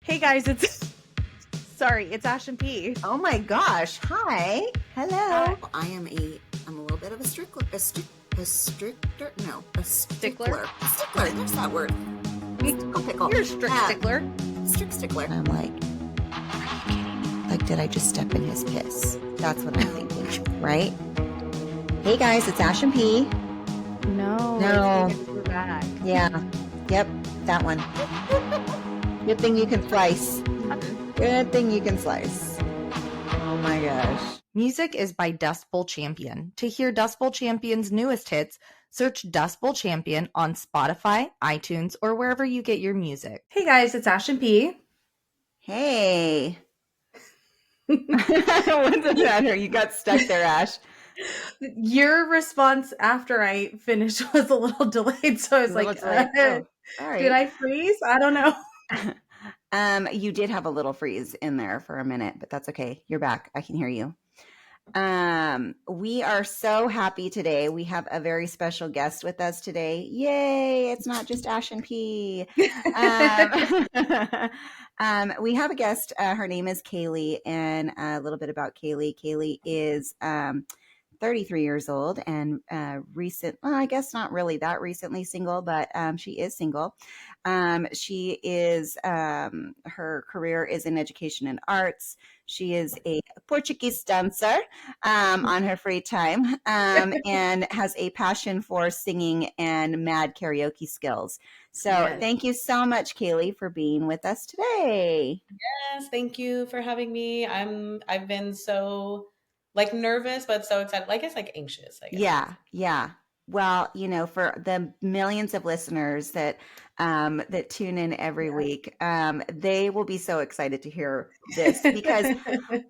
Hey guys, it's Ash and P. Oh my gosh. Hi. Hi. Hello. I'm a little bit of a stickler. A stickler. A Stickler? stickler. A stickler. There's that word. Pickle. You're a strict stickler. Strict stickler. I'm like, are you kidding me? Like, did I just step in his piss? That's what I'm thinking, right? Hey guys, it's Ash and P. No. We're back. Yeah. Yep. That one. Good thing you can slice. Good thing you can slice. Oh my gosh. Music is by Dust Bowl Champion. To hear Dust Bowl Champion's newest hits, search Dust Bowl Champion on Spotify, iTunes, or wherever you get your music. Hey guys, it's Ash and P. Hey. What's the matter? You got stuck there, Ash. Your response after I finished was a little delayed, so I was like, Sorry. Did I freeze? I don't know. You did have a little freeze in there for a minute, but that's okay. You're back. I can hear you. We are so happy today. We have a very special guest with us today. Yay! It's not just Ash and P. We have a guest. Her name is Kaylee, and a little bit about Kaylee. Kaylee is 33 years old and I guess not really that recently single, but she is single. She is, her career is in education and arts. She is a Portuguese dancer on her free time and has a passion for singing and mad karaoke skills. So Thank you so much, Kaylee, for being with us today. Yes, thank you for having me. I've been so nervous, but so excited. I guess anxious, I guess. Yeah. Well, for the millions of listeners that tune in every week, they will be so excited to hear this because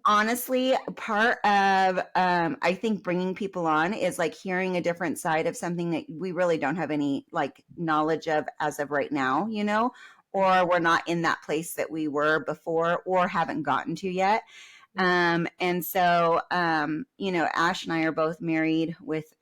honestly, part of I think bringing people on is like hearing a different side of something that we really don't have any knowledge of as of right now, or we're not in that place that we were before or haven't gotten to yet. And so, Ash and I are both married with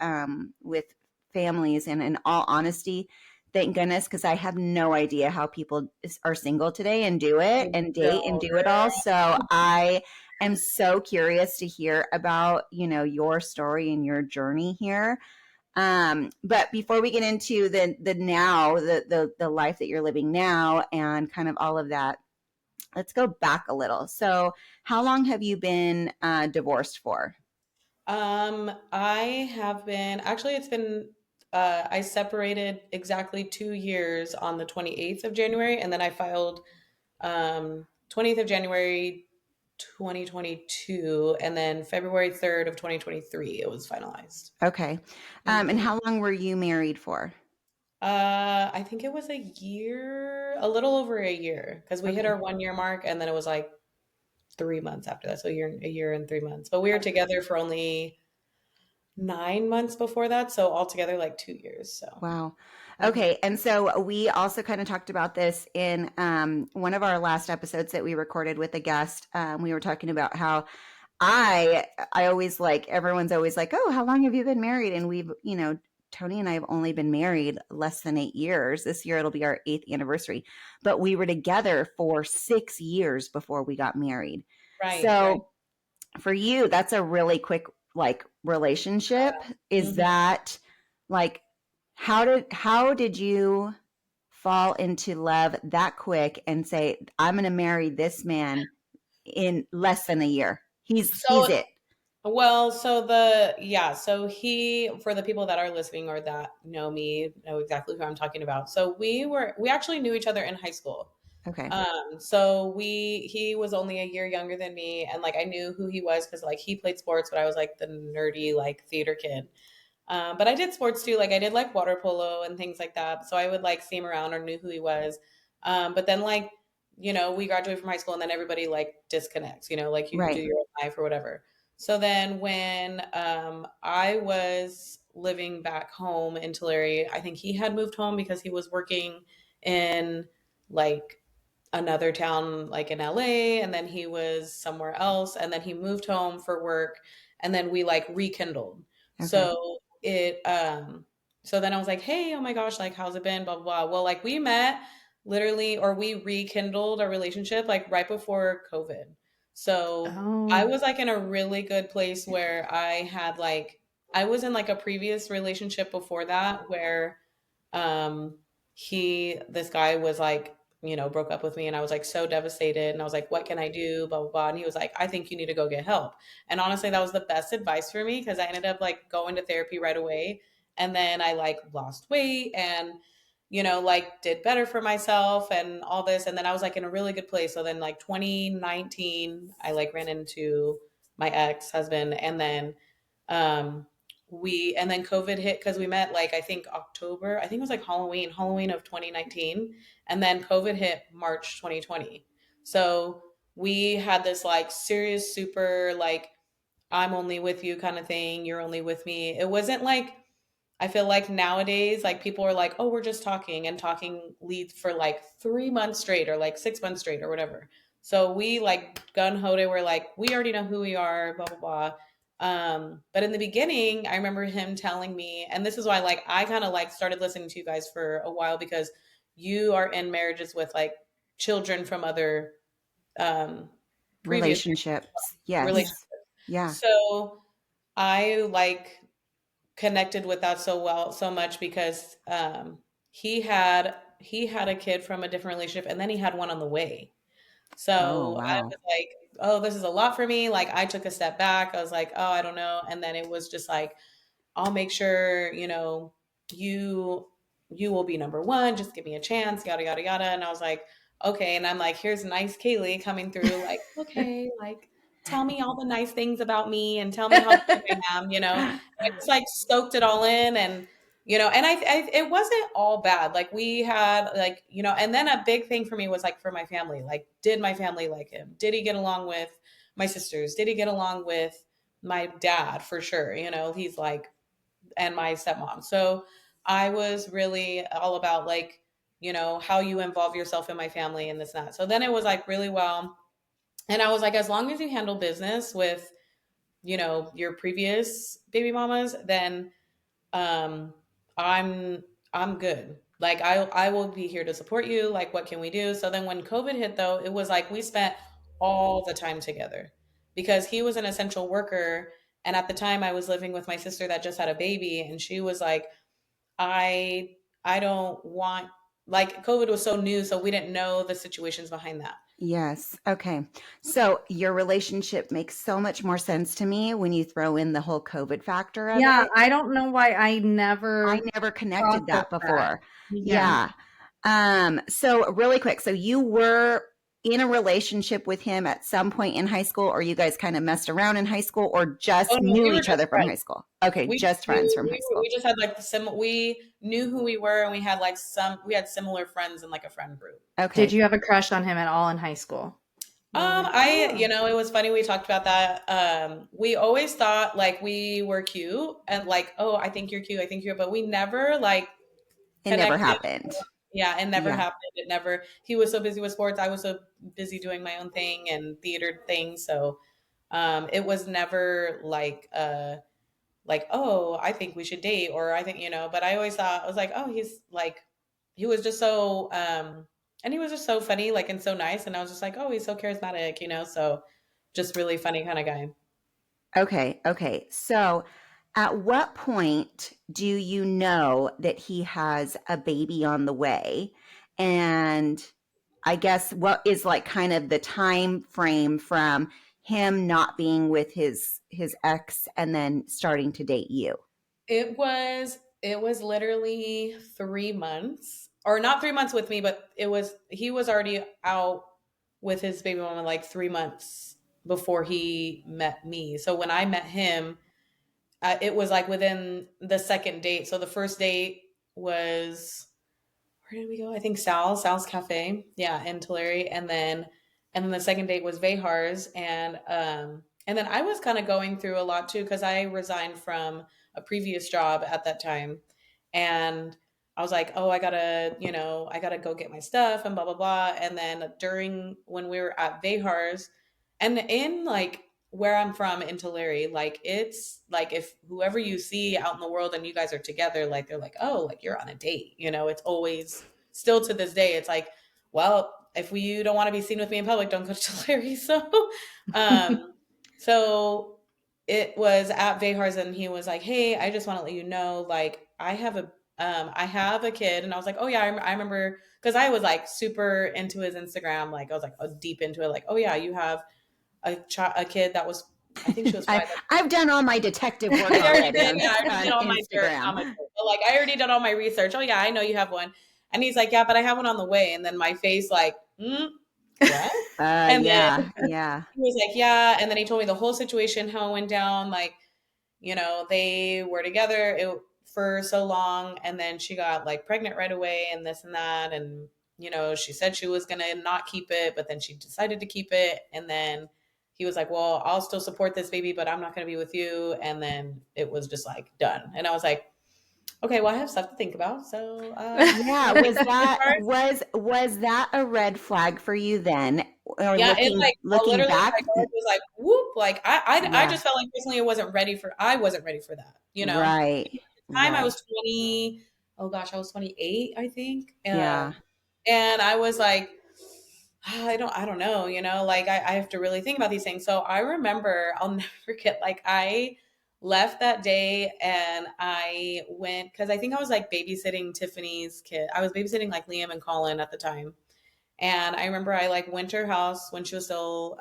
families, and in all honesty, thank goodness, because I have no idea how people are single today and do it and date and do it all. So I am so curious to hear about, your story and your journey here. But before we get into the now, the life that you're living now and kind of all of that, let's go back a little. So how long have you been divorced for? I have been it's been I separated exactly 2 years on the 28th of January, and then I filed 20th of January 2022, and then February 3rd of 2023 it was finalized. Okay. And how long were you married for? I think it was a year, a little over a year, because we hit our 1 year mark, and then it was 3 months after that. So a year and 3 months. But we were together for only 9 months before that. So altogether, 2 years. So wow. Okay. And so we also kind of talked about this in one of our last episodes that we recorded with a guest. We were talking about how I always everyone's always like, oh, how long have you been married? And we've, Tony and I have only been married less than 8 years. This year it'll be our 8th anniversary, but we were together for 6 years before we got married. right. So for you, that's a really quick relationship. Is that how did you fall into love that quick and say, I'm going to marry this man in less than a year? He's it. Well, so he, for the people that are listening or that know me, know exactly who I'm talking about. So we actually knew each other in high school. Okay. So he was only a year younger than me, and I knew who he was because he played sports, but I was the nerdy theater kid. But I did sports too. I did water polo and things like that. So I would see him around or knew who he was. But then we graduated from high school, and then everybody disconnects, you Right. do your own life or whatever. So then when I was living back home in Tulare, I think he had moved home because he was working in another town in LA, and then he was somewhere else, and then he moved home for work, and then we rekindled. Okay. So it so then I was like, hey, oh my gosh, how's it been? Blah blah blah. Well, we met literally, or we rekindled our relationship like right before COVID. So I Oh. was like in a really good place where I was in like a previous relationship before that where um this guy was like, broke up with me, and I was like so devastated, and I was like, what can I do, blah blah blah. And he was like, I think you need to go get help. And honestly, that was the best advice for me, because I ended up like going to therapy right away, and then I like lost weight and like did better for myself and all this, and then I was like in a really good place. So then like 2019 I like ran into my ex-husband, and then um and then COVID hit, because we met like I think October, I think it was like Halloween of 2019, and then COVID hit March 2020. So we had this like serious, super like, I'm only with you kind of thing, you're only with me. It wasn't like, I feel like nowadays, like people are like, oh, we're just talking, and talking leads for like 3 months straight or like 6 months straight or whatever. So we like gun ho de, we're like, we already know who we are, blah, blah, blah. But in the beginning, I remember him telling me, and this is why like I kind of like started listening to you guys for a while, because you are in marriages with like children from other um previous Relationships. relationships. Yes. Yeah. So I like connected with that so well, so much, because he had a kid from a different relationship, and then he had one on the way. Oh, So I wow. was like, oh, this is a lot for me. Like I took a step back. I was like, oh, I don't know. And then it was just like, I'll make sure, you you will be number one. Just give me a chance, yada yada yada. And I was like, okay. And I'm like, here's nice Kaylee coming through, like, okay, like tell me all the nice things about me and tell me how cute I am, And I just like soaked it all in, and and it wasn't all bad. Like we had like, and then a big thing for me was like for my family. Like, did my family like him? Did he get along with my sisters? Did he get along with my dad? For sure. He's like, and my stepmom. So I was really all about like, how you involve yourself in my family and this and that. So then it was like really well. And I was like, as long as you handle business with, your previous baby mamas, then um I'm I'm good. Like I will be here to support you. Like what can we do? So then when COVID hit though, it was like we spent all the time together, because he was an essential worker, and at the time I was living with my sister that just had a baby, and she was like, I I don't want, like COVID was so new, so we didn't know the situations behind that. Yes. Okay. So your relationship makes so much more sense to me when you throw in the whole COVID factor of Yeah, it. I don't know why I I never never connected processed that that. before. Yeah. Yeah. So really quick, so you were in a relationship with him at some point in high school, or you guys kind of messed around in high school, or Oh just no, we knew were each just other from high friends. school? Okay, We just friends knew from high school. we just had like we knew who we were, and we had like we had similar friends in like a friend group. Did Okay. you have a crush on him at all in high school? It was funny we talked about that. We always thought like we were cute, and like, oh, I think you're cute, I think you're, but we never like It never connected. happened. Yeah, it never Yeah. happened. It never. He was so busy with sports. I was so busy doing my own thing and theater things. So, it was never like, oh, I think we should date, or I think, but I always thought, I was like, oh, he's like, he was just so and he was just so funny, like, and so nice, and I was just like, oh, he's so charismatic, so just really funny kind of guy. Okay. Okay. So at what point do you know that he has a baby on the way? And I guess what is like kind of the time frame from him not being with his ex and then starting to date you? It was literally 3 months, or not 3 months with me, but he was already out with his baby mama like 3 months before he met me. So when I met him, it was like within the second date. So the first date was, where did we go? I think Sal's Cafe, yeah, in Tulare, and then the second date was Vehar's, and then I was kind of going through a lot too, because I resigned from a previous job at that time, and I was like, oh, I gotta go get my stuff and blah blah blah. And then during when we were at Vehar's, and in like where I'm from in Tulare, like it's like if whoever you see out in the world and you guys are together, like they're like, oh, like you're on a date, it's always still to this day, it's like, well, if you don't want to be seen with me in public, don't go to Larry. Um, so it was at Vehar's, and he was like, hey, I just want to let you know, like, I have a kid. And I was like, oh yeah, I remember, because I was like super into his Instagram. Like I was like deep into it. Like, oh yeah, you have a kid that was, I think she was 5. I've done all my detective work I already already did. on, Yeah, I already did all my dirt. Instagram. Not my dirt, but like I already did all my research. Oh yeah, I know you have one. And he's like, yeah, but I have one on the way. And then my face like, what? And then Yeah. he was like, yeah. And then he told me the whole situation, how it went down. Like, they were together for so long, and then she got like pregnant right away, and this and that. And, she said she was going to not keep it, but then she decided to keep it. And then he was like, well, I'll still support this baby, but I'm not going to be with you. And then it was just like done. And I was like, okay, well, I have stuff to think about. So, yeah, was that a red flag for you then? Or yeah, it like looking literally back, my heart was like whoop. Like I just felt like personally I wasn't ready for that. Right. At the time I was 20. Oh gosh, I was 28, I think. Yeah. And I was like, I don't know, like I have to really think about these things. So I remember, I'll never forget, like I left that day and I went, because I think I was like babysitting Tiffany's kid. I was babysitting like Liam and Colin at the time. And I remember I like went to her house when she was still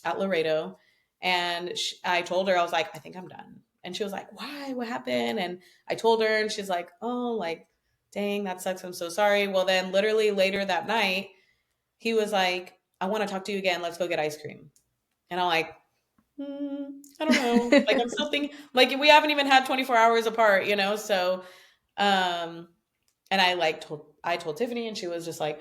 at Laredo. And I told her, I was like, I think I'm done. And she was like, why? What happened? And I told her, and she's like, oh, like, dang, that sucks. I'm so sorry. Well, then literally later that night, he was like, I want to talk to you again. Let's go get ice cream. And I'm like, I don't know. Like, I'm still thinking, like, we haven't even had 24 hours apart, So, and I told Tiffany, and she was just like,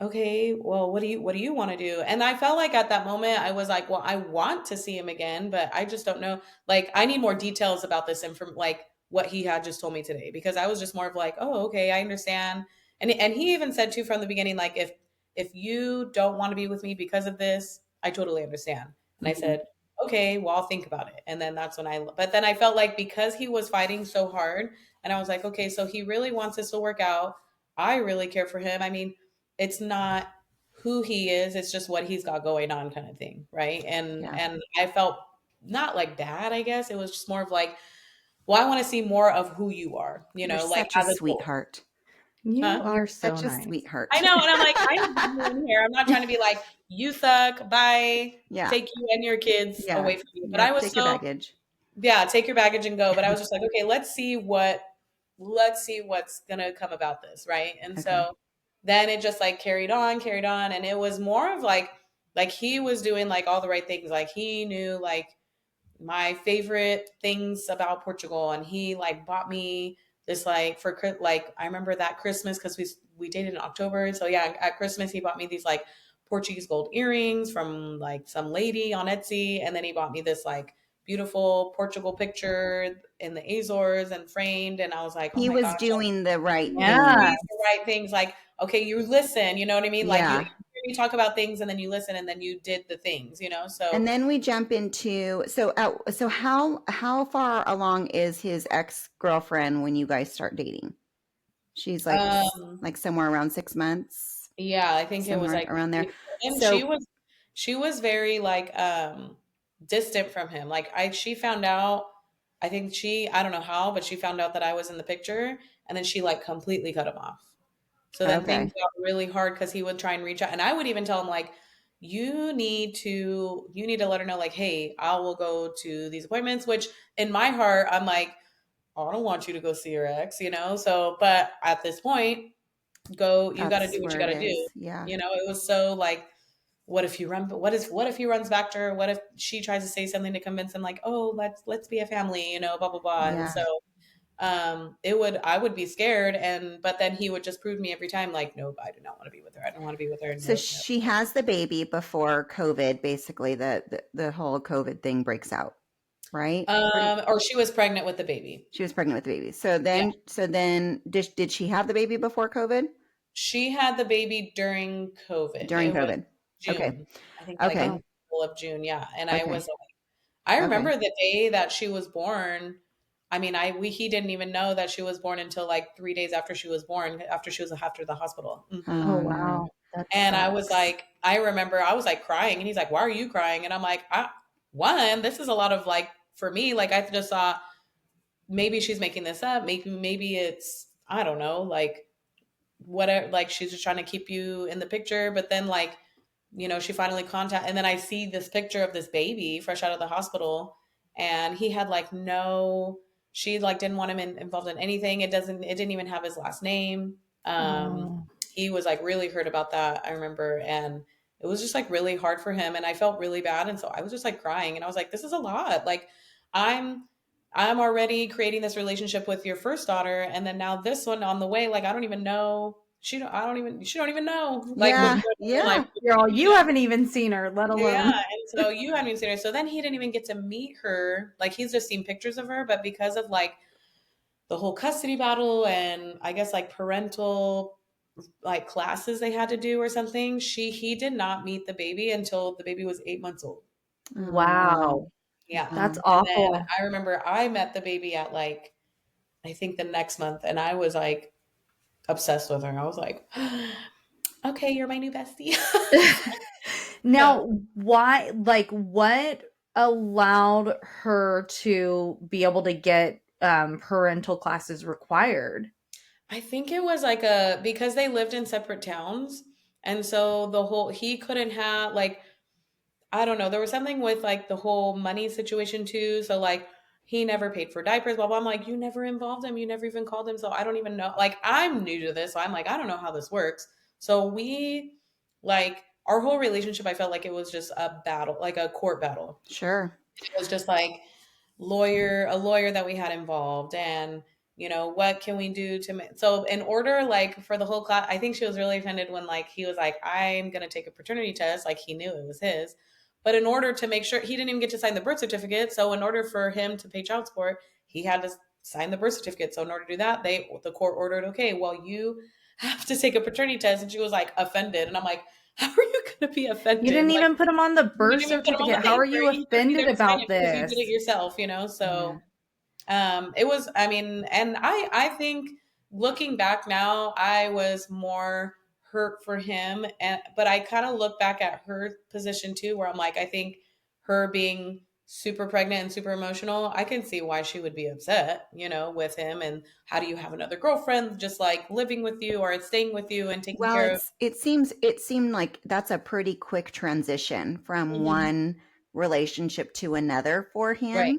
okay, well, what do you want to do? And I felt like at that moment I was like, well, I want to see him again, but I just don't know. Like, I need more details about this and from like what he had just told me today, because I was just more of like, oh, okay, I understand. And he even said too from the beginning, like, if you don't want to be with me because of this, I totally understand. And I said, okay, well, I'll think about it. And then that's when but then I felt like because he was fighting so hard, and I was like, okay, so he really wants this to work out. I really care for him. I mean, it's not who he is, it's just what he's got going on kind of thing. Right. And I felt not like bad, I guess. It was just more of like, well, I want to see more of who you are, You're like such a sweetheart. You are so such nice. a sweetheart. I know. And I'm like, I'm here. I'm not trying to be like, you suck. Bye. Yeah. Take you and your kids away from you. But I was take your baggage. Yeah, take your baggage and go. But I was just like, okay, let's see what's gonna come about this, right? And so then it just like carried on, and it was more of like he was doing like all the right things. Like he knew like my favorite things about Portugal, and he like bought me this like for like I remember that Christmas, because we dated in October. So yeah, at Christmas he bought me these like Portuguese gold earrings from like some lady on Etsy, and then he bought me this like beautiful Portugal picture in the Azores and framed. And I was like, oh he my was gosh, doing the right the right things. Like, okay, you listen, you know what I mean? Like you hear me talk about things, and then you listen, and then you did the things, So and then we jump into so how far along is his ex-girlfriend when you guys start dating? She's like somewhere around 6 months. Yeah, I think it was like around there. And she was very like distant from him. Like she found out, I think I don't know how, but she found out that I was in the picture, and then she like completely cut him off. So then things got really hard, because he would try and reach out, and I would even tell him like, you need to let her know, like, hey, I will go to these appointments, which in my heart I'm like, oh, I don't want you to go see your ex, So, but at this point, you got to do what you got to do. Yeah. It was so like, what if he runs back to her? What if she tries to say something to convince him, like, oh, let's be a family, blah, blah, blah. Yeah. And so, I would be scared. But then he would just prove to me every time, like, nope, I do not want to be with her. I don't want to be with her. So she has the baby before COVID, basically the whole COVID thing breaks out. Right? Or she was pregnant with the baby. She was pregnant with the baby. So then did she have the baby before COVID? She had the baby during COVID. June. Okay. I think like in the middle of June. Yeah. And I was like, I remember the day that she was born. he didn't even know that she was born until like 3 days after she was born, after she was after the hospital. Oh, Oh wow. no. That And I was sucks. like, I remember I was like crying, and he's like, "Why are you crying?" And I'm like, one, this is a lot of like for me, like I just thought maybe she's making this up. Maybe it's, I don't know, like whatever, like she's just trying to keep you in the picture. But then like, she finally and then I see this picture of this baby fresh out of the hospital, and he had like no, she like didn't want him involved in anything. It didn't even have his last name. Um, Oh. he was like really hurt about that, I remember, and it was just like really hard for him, and I felt really bad, and so I was just like crying, and I was like, this is a lot. Like, I'm I'm already creating this relationship with your first daughter, and then now this one on the way. Like, I don't even know. She don't even know like what's Yeah. going on in Yeah. life. Girl, you haven't even seen her, let Yeah, alone. and so you hadn't even seen her. So then he didn't even get to meet her. Like, he's just seen pictures of her, but because of like the whole custody battle, and I guess like parental like classes they had to do or something, he did not meet the baby until the baby was 8 months old. Oh no. Wow. Yeah. That's Oh. And then awful. I remember I met the baby at like, I think the next month, and I was like obsessed with her. I was like, okay, you're my new bestie. So Now, why, like, what allowed her to be able to get parental classes required? I think it was like because they lived in separate towns. And so he couldn't have like, I don't know. There was something with like the whole money situation too. So like he never paid for diapers, blah, blah. I'm like, you never involved him. You never even called him. So I don't even know. Like, I'm new to this. So I'm like, I don't know how this works. So like, our whole relationship, I felt like it was just a battle, like a court battle. Sure. It was just like a lawyer that we had involved, and what can we do so in order like for the whole class. I think she was really offended when like he was like, I'm gonna take a paternity test, like he knew it was his, but in order to make sure, he didn't even get to sign the birth certificate. So in order for him to pay child support, he had to sign the birth certificate. So in order to do that, the court ordered, okay, well, you have to take a paternity test. And she was like offended, and I'm like, how are you going to be offended? You didn't Like, even put them on the you birth didn't even put them on the certificate. How are paper. you You should be offended there to sign about it because you did it this? yourself, Yeah. So it was, I mean, and I think looking back now, I was more hurt for him, but I kind of look back at her position too, where I'm like, I think her being super pregnant and super emotional, I can see why she would be upset, with him. And how do you have another girlfriend just like living with you or staying with you and taking Well, care of? it seemed like that's a pretty quick transition from Mhm. one relationship to another for Right. him.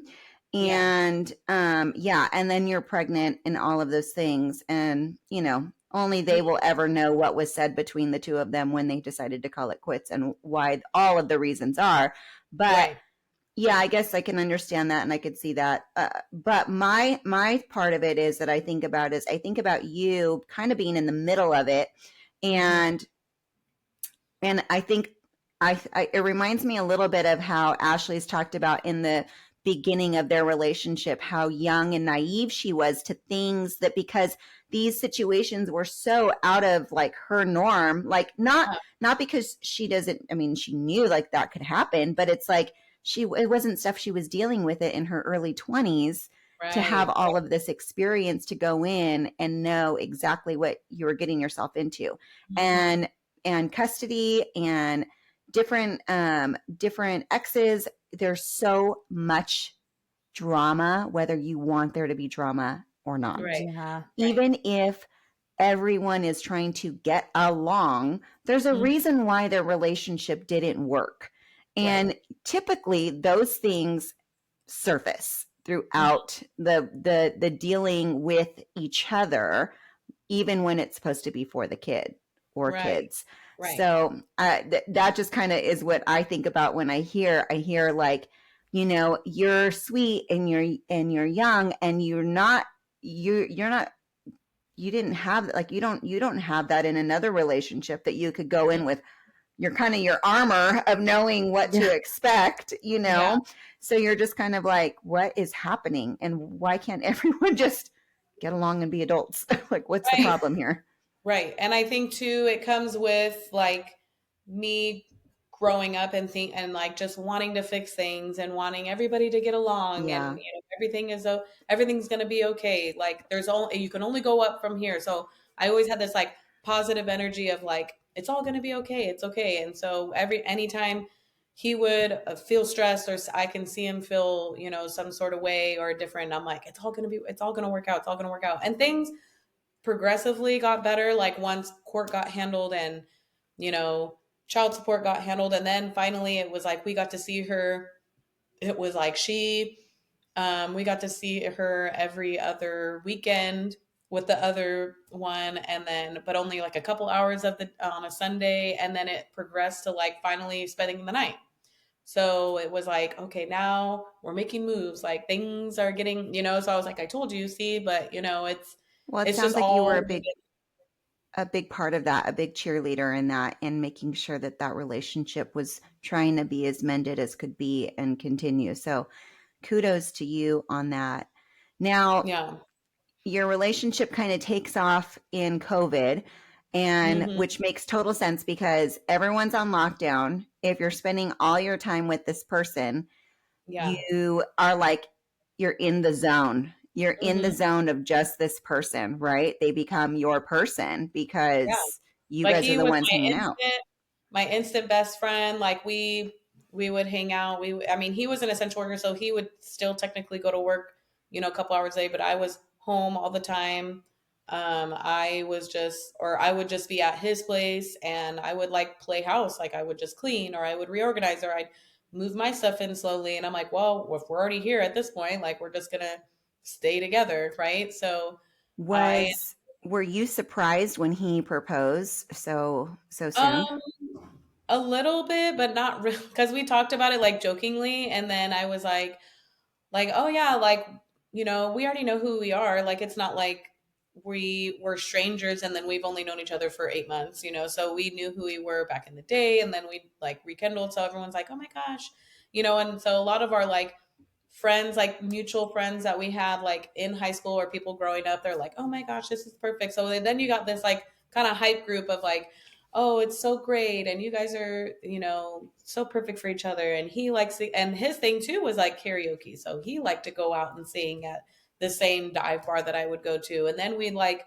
Yeah. And yeah, and then you're pregnant and all of those things. And, only they will ever know what was said between the two of them when they decided to call it quits and why all of the reasons are. But Right. yeah, I guess I can understand that and I could see that. But my part of it is that I think about you kind of being in the middle of it, Mhm. and I think it reminds me a little bit of how Ashley's talked about in the beginning of their relationship, how young and naive she was to things, that because these situations were so out of like her norm, like Uh, not because she doesn't, I mean, she knew like that could happen, but it's like it wasn't stuff she was dealing with it in her early 20s, to have right. all of this experience to go in and know exactly what you were getting yourself into. Mhm. And custody and different exes, there's so much drama, whether you want there to be drama or not. Right. Yeah. Right. Even if everyone is trying to get along, there's a Mhm. reason why their relationship didn't work. Right. And typically those things surface Mhm. throughout the dealing with each other, even when it's supposed to be for the kid or Right. kids. Right. So that just kind of is what I think about when I hear like, you're sweet and you're young and you're not, you didn't have, like, you don't have that in another relationship, that you could go in with your armor of knowing what Yeah. to expect, Yeah. so you're just kind of like, what is happening and why can't everyone just get along and be adults? Like, what's the Right. problem here? Right. And I think too, it comes with like me. growing up and think and like just wanting to fix things and wanting everybody to get along, and Yeah. everything's going to be okay. Like there's only, you can only go up from here. So I always had this like positive energy of like it's all going to be okay. It's okay. And so anytime he would feel stressed, or I can see him feel, some sort of way or different, I'm like it's all going to work out. It's all going to work out. And things progressively got better, like once court got handled and you know child support got handled, and then finally it was like we got to see her. It was like we got to see her every other weekend with the other one, and then but only like a couple hours of the on a Sunday, and then it progressed to like finally spending the night. So it was like, okay, now we're making moves, like things are getting, so I was like, I told you, see, but Well, it it's sounds just like you were all. a big part of that, a big cheerleader in that, and making sure that that relationship was trying to be as mended as could be and continue. So kudos to you on that. Now, Yeah. your relationship kind of takes off in COVID, and Hmm. which makes total sense because everyone's on lockdown. If you're spending all your time with this person, Yeah. you are like, you're in the zone. You're in the Hmm. zone of just this person, right? They become your person Yeah. because you Like guys are he the was ones hanging out. my instant best friend. Like we would hang out. I mean, he was an essential worker, so he would still technically go to work, a couple hours a day, but I was home all the time. I would just be at his place, and I would like play house. Like I would just clean, or I would reorganize, or I'd move my stuff in slowly. And I'm like, well, if we're already here at this point, like we're just gonna stay together, right? So I Was were you surprised when he proposed so soon? um a little bit, but not really, because we talked about it like jokingly, and then I was like, oh yeah, like we already know who we are. Like it's not like we were strangers and then we've only known each other for 8 months, so we knew who we were back in the day, and then we like rekindled. So everyone's like, oh my gosh, and so a lot of our like friends, like mutual friends that we had like in high school or people growing up, they're like, oh my gosh, this is perfect. So then you got this like kind of hype group of like, oh, it's so great, and you guys are so perfect for each other. And he likes and his thing too was like karaoke, so he liked to go out and sing at the same dive bar that I would go to, and then we'd like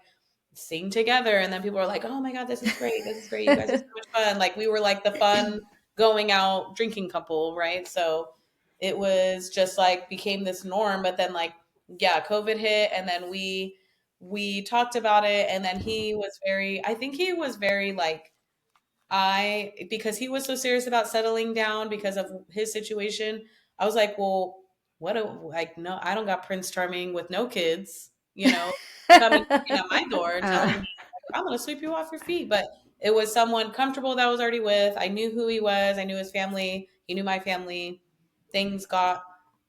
sing together, and then people were like, oh my god, this is great, you guys are so much fun. Like we were like the fun going out drinking couple, right? So it was just like became this norm. But then like, yeah, COVID hit, and then we talked about it, and then I think he was very like, because he was so serious about settling down because of his situation. I was like, well, like, no, I don't got Prince Charming with no kids, coming knocking at my door Uh, telling me I'm going to sweep you off your feet. But it was someone comfortable that I was already with. I knew who he was. I knew his family. He knew my family. Things got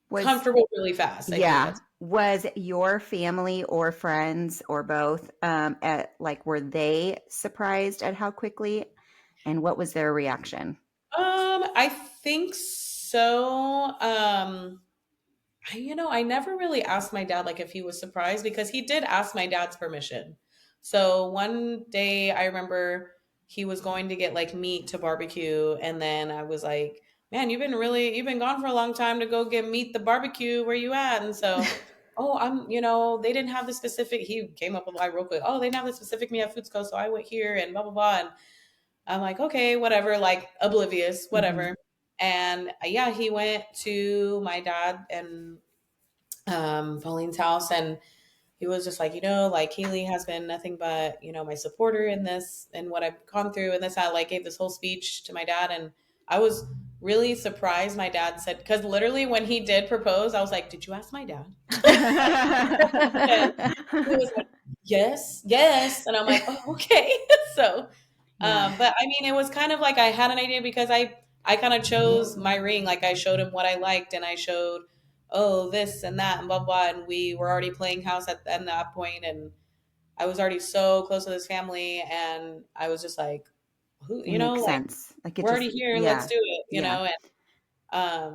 was comfortable really fast. I think Yeah. that's. Was your family or friends or both at like were they surprised at how quickly, and what was their reaction? I think so. I never really asked my dad like if he was surprised, because he did ask my dad's permission. So one day I remember he was going to get like meat to barbecue, and then I was like, "Man, you've been gone for a long time to go get meat the barbecue. Where you at?" And so, oh, they didn't have the specific. He came up with like real quick. Oh, they didn't have the specific meat at Foodsco, so I went here and blah blah blah. And I'm like, okay, whatever, like oblivious, Hmm. whatever. And yeah, he went to my dad and Pauline's house, and he was just like, like Kaylee has been nothing but, my supporter in this and what I've gone through and this. I like gave this whole speech to my dad, and I was really surprised. My dad said, because literally when he did propose, I was like, did you ask my dad? And he was like, yes, yes. And I'm like, oh, okay. So, Yeah. but I mean, it was kind of like I had an idea, because I kind of chose my ring. Like I showed him what I liked, and I showed, oh, this and that and blah blah. And we were already playing house at that point, and I was already so close to this family, and I was just like, who, It makes like sense. Like it we're just, already here, let's yeah, do it, yeah.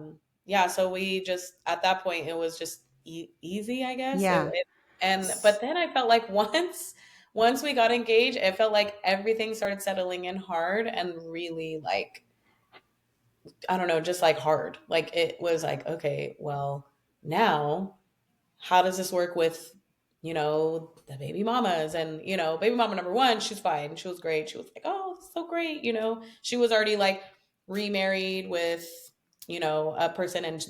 yeah, so we just at that point it was just easy, I guess. Yeah. And but then I felt like once we got engaged, it felt like everything started settling in hard and really like I don't know, just like hard. Like it was like, okay, well, now how does this work with, the baby mamas? And, baby mama number one, she's fine. She was great. She was like, oh, so great. She was already like remarried with, a person, and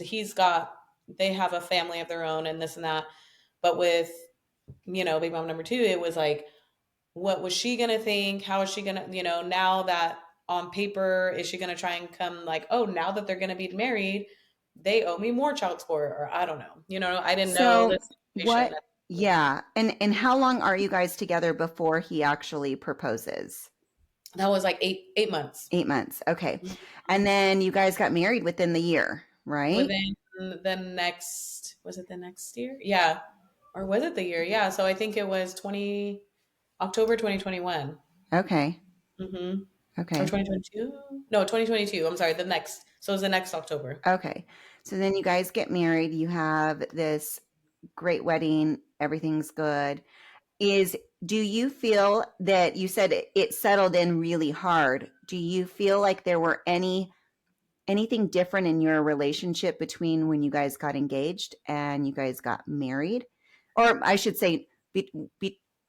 they have a family of their own and this and that. But with, baby mama number two, it was like, what was she gonna think? How is she gonna, now that on paper, is she gonna try and come like, oh, now that they're gonna be married, they owe me more child support, or I don't know. I didn't know So the situation. what, yeah. And how long are you guys together before he actually proposes? That was like 8 months. 8 months. Okay. Mhm. And then you guys got married within the year, right? Within the next, was it the next year? Yeah. Or was it the year? Yeah. So I think it was October 2021. Okay. Mm-hmm. Or Okay. 2022? No, 2022. I'm sorry. The next. So it was the next October. Okay. So then you guys get married. You have this great wedding. Everything's good. Do you feel that you said it settled in really hard? Do you feel like there were anything different in your relationship between when you guys got engaged and you guys got married? Or I should say,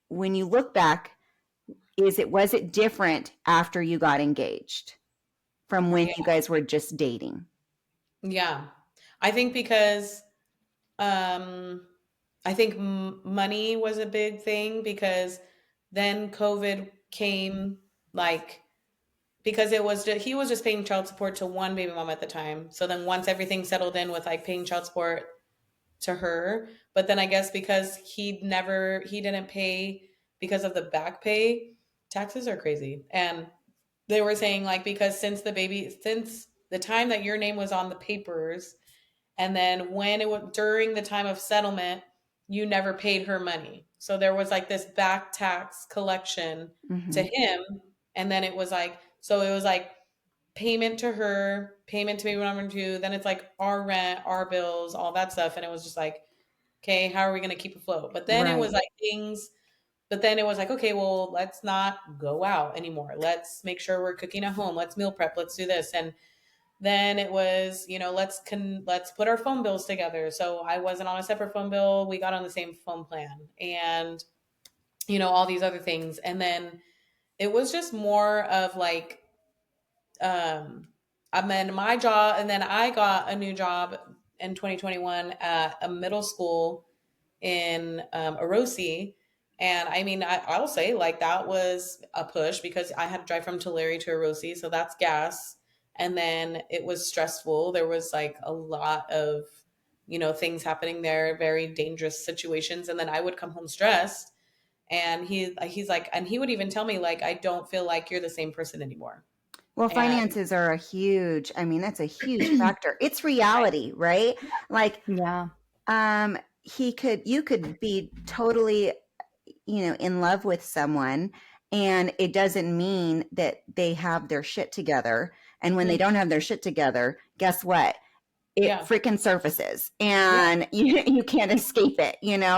when you look back, was it different after you got engaged from when Yeah. you guys were just dating? Yeah. I think because um I think money was a big thing, because then COVID came, like, because he was just paying child support to one baby mom at the time. So then once everything settled in with like paying child support to her, but then I guess because he didn't pay because of the back pay, taxes are crazy. And they were saying like, because since the time that your name was on the papers, and then when it was during the time of settlement, you never paid her money. So there was like this back tax collection to Mm-hmm. him. And then it was like payment to her, payment to baby number two. Then it's like our rent, our bills, all that stuff. And it was just like, okay, how are we going to keep afloat? Right. But then it was like, okay, well, let's not go out anymore. Let's make sure we're cooking at home. Let's meal prep. Let's do this. And then it was, let's put our phone bills together. So I wasn't on a separate phone bill. We got on the same phone plan, and all these other things. And then it was just more of like, I'm in my job, and then I got a new job in 2021 at a middle school in Orosi. And I mean, I'll say like that was a push, because I had to drive from Tulare to Orosi, so that's gas. And then it was stressful. There was like a lot of, things happening there, very dangerous situations. And then I would come home stressed, and he's like, and he would even tell me like, I don't feel like you're the same person anymore. Well, And finances are I mean, that's a huge factor. It's reality, right? Like, Yeah. you could be totally, in love with someone, and it doesn't mean that they have their shit together. And when they Mhm. don't have their shit together, guess what? It Yeah, freaking surfaces, yeah, and you can't escape it,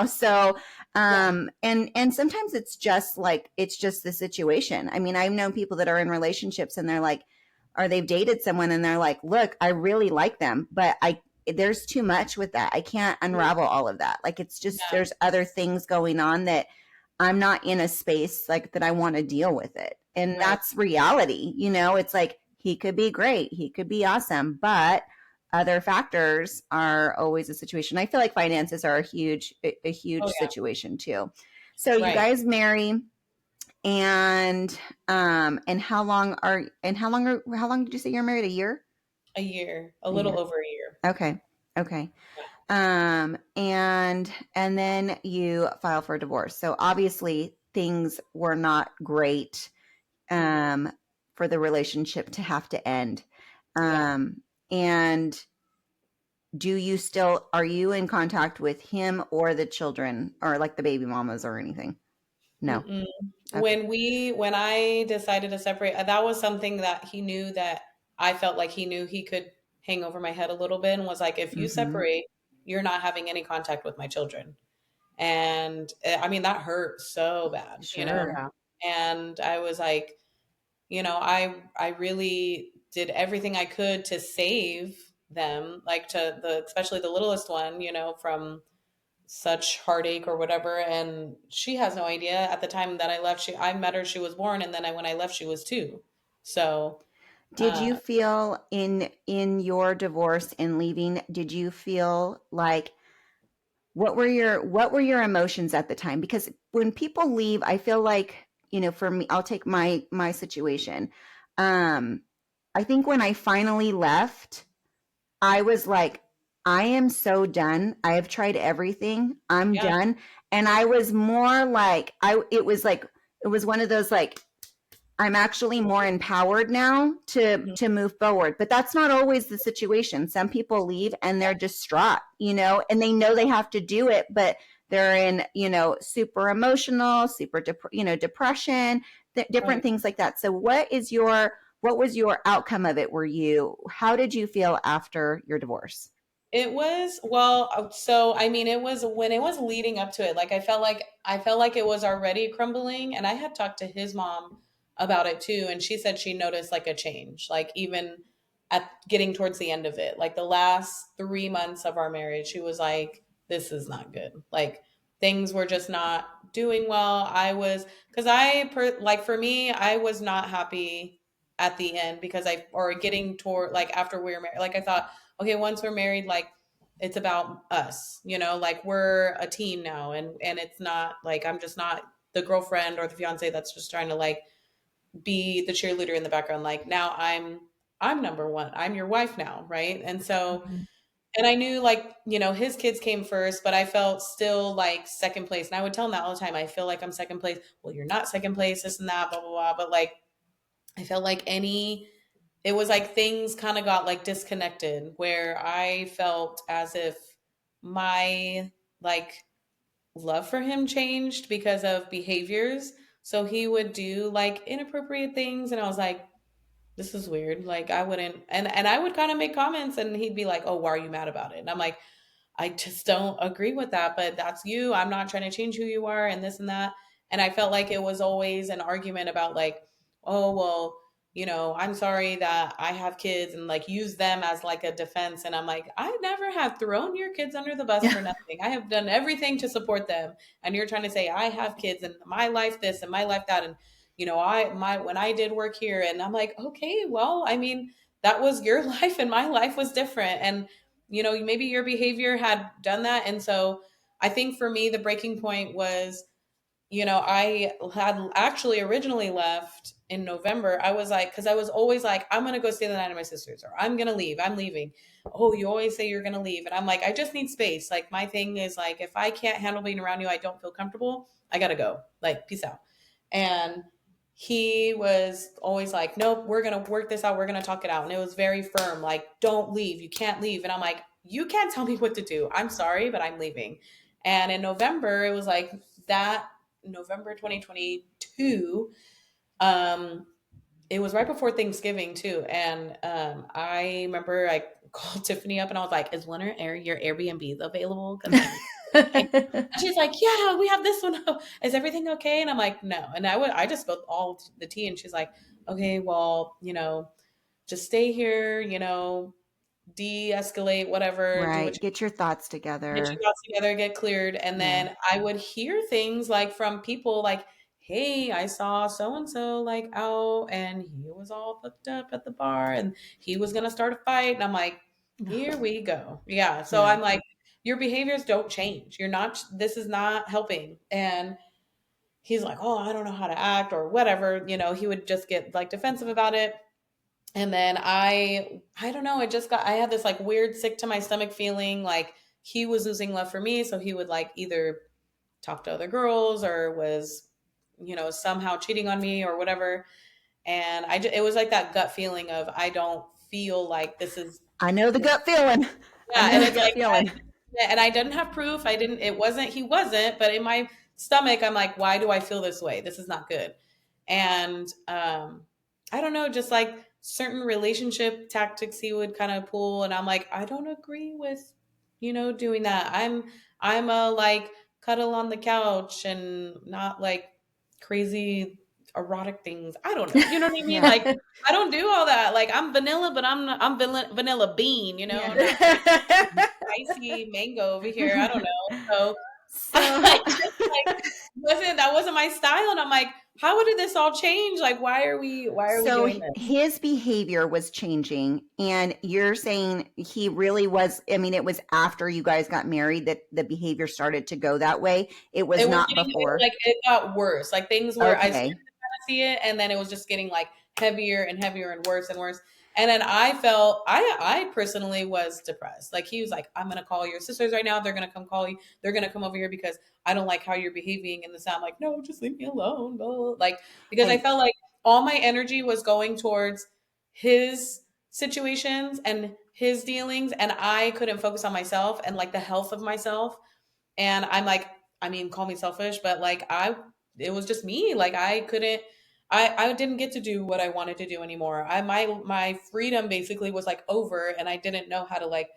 so yeah, and sometimes it's just the situation. I mean, I've known people that are in relationships, and they're like, or they've dated someone, and they're like, look, I really like them, but there's too much with that. I can't unravel all of that. Like, it's just, yeah, there's other things going on that I'm not in a space like that I want to deal with it. And right. that's reality. It's like, he could be great, he could be awesome, but other factors are always a situation. I feel like finances are a Oh huge yeah, situation too. So you right. guys marry, and how long did you say you're married? A year? A year, a A little year. over a year. Okay. Okay. And then you file for a divorce. So obviously things were not great, Mhm. um, for the relationship to have to end. Yeah. And are you in contact with him or the children, or like the baby mamas or anything? No. Mm-mm. Okay. When I decided to separate, that was something that he knew, that I felt like he knew he could hang over my head a little bit, and was like, if you Mm-hmm. separate, you're not having any contact with my children. And I mean, that hurt so bad, Sure. Yeah. And I was like, I really did everything I could to save them, like especially the littlest one, from such heartache or whatever. And she has no idea. At the time that I left, I met her, she was born, and then when I left, she was 2. So, Did you feel in your divorce and leaving, did you feel like what were your emotions at the time? Because when people leave, I feel like, for me, I'll take my situation. I think when I finally left, I was like, I am so done. I have tried everything. I'm yeah, done. And I was more like, it was one of those like, I'm actually more empowered now to move forward. But that's not always the situation. Some people leave and they're distraught, and they know they have to do it, but they're in, super emotional, super depression, different right. things like that. So what was your outcome of it? How did you feel after your divorce? It was, well, so I mean, it was when it was leading up to it. Like I felt like it was already crumbling, and I had talked to his mom about it too, and she said she noticed like a change, like even at getting towards the end of it, like the last 3 months of our marriage, she was like, "This is not good." Like things were just not doing well. Because like for me, I was not happy at the end because or getting toward like after we were married. Like I thought, okay, once we're married, like it's about us, like we're a team now, and it's not like I'm just not the girlfriend or the fiance that's just trying to like be the cheerleader in the background. Like now I'm number one. I'm your wife now, right? And so Mhm. and I knew like, his kids came first, but I felt still like second place. And I would tell him that all the time. I feel like I'm second place. Well, you're not second place, this and that, blah, blah, blah. But like I felt like it was like things kind of got like disconnected where I felt as if my like love for him changed because of behaviors. So he would do like inappropriate things, and I was like, this is weird. Like I wouldn't, and I would kind of make comments, and he'd be like, "Oh, why are you mad about it?" And I'm like, I just don't agree with that, but that's you. I'm not trying to change who you are and this and that. And I felt like it was always an argument about like, oh, well, I'm sorry that I have kids, and like use them as like a defense. And I'm like, I never have thrown your kids under the bus Yeah. for nothing. I have done everything to support them. And you're trying to say I have kids and my life this and my life that. And, when I did work here, and I'm like, okay, well, I mean, that was your life and my life was different. And maybe your behavior had done that. And so I think for me, the breaking point was, I had actually originally left in November. I was like, because I was always like, I'm going to go stay the night at my sister's, or I'm going to leave. I'm leaving. Oh, you always say you're going to leave. And I'm like, I just need space. Like, my thing is like, if I can't handle being around you, I don't feel comfortable. I got to go. Like, peace out. And he was always like, nope, we're going to work this out. We're going to talk it out. And it was very firm, like, don't leave. You can't leave. And I'm like, you can't tell me what to do. I'm sorry, but I'm leaving. And in November, it was like that November 2022. Um, it was right before Thanksgiving too. And I remember I called Tiffany up and I was like, is one of your Airbnbs available? Because and she's like, yeah, we have this one. Is everything okay? And I'm like, no. And I just spilled all the tea. And she's like, okay, well, just stay here, de-escalate, whatever, do what Right. Get your thoughts get your together. thoughts together, get cleared. And Yeah. then I would hear things like from people like, hey, I saw so and so like out and he was all hooked up at the bar and he was going to start a fight. And I'm like, here we go. Yeah. So Yeah. I'm like, your behaviors don't change. This is not helping. And he's like, oh, I don't know how to act or whatever. He would just get like defensive about it. And then I don't know, I had this like weird sick to my stomach feeling like he was losing love for me, so he would like either talk to other girls or was somehow cheating on me or whatever. And it was like that gut feeling of I don't feel like this is I know the gut feeling. I yeah, know and the it's gut like feeling. and I didn't have proof. He wasn't, but in my stomach, I'm like, why do I feel this way? This is not good. And I don't know, just like certain relationship tactics he would kind of pull. And I'm like, I don't agree with, doing that. I'm a like cuddle on the couch and not like crazy. erotic things. I don't know. You know what I mean? Yeah. Like, I don't do all that. Like, I'm vanilla, but I'm vanilla bean, you know, Yeah. not spicy mango over here. I don't know. So So I just like that wasn't my style. And I'm like, how did this all change? Like, why are we so doing this? his behavior was changing, and you're saying he really was. I mean, it was after you guys got married that the behavior started to go that way. It was It was not getting before. like it got worse. Like things were I started Okay. to kind of see it, and then it was just getting like heavier and heavier and worse and worse. And then I felt I personally was depressed. Like he was like, I'm gonna call your sisters right now. They're gonna come call you. They're gonna come over here because I don't like how you're behaving. And the sound like, no, just leave me alone. Blah, blah. Like because I And felt like all my energy was going towards his situations and his dealings, and I couldn't focus on myself and like the health of myself. And I'm like, I mean, call me selfish, but like it was just me. Like I didn't get to do what I wanted to do anymore. My freedom basically was like over, and I didn't know how to like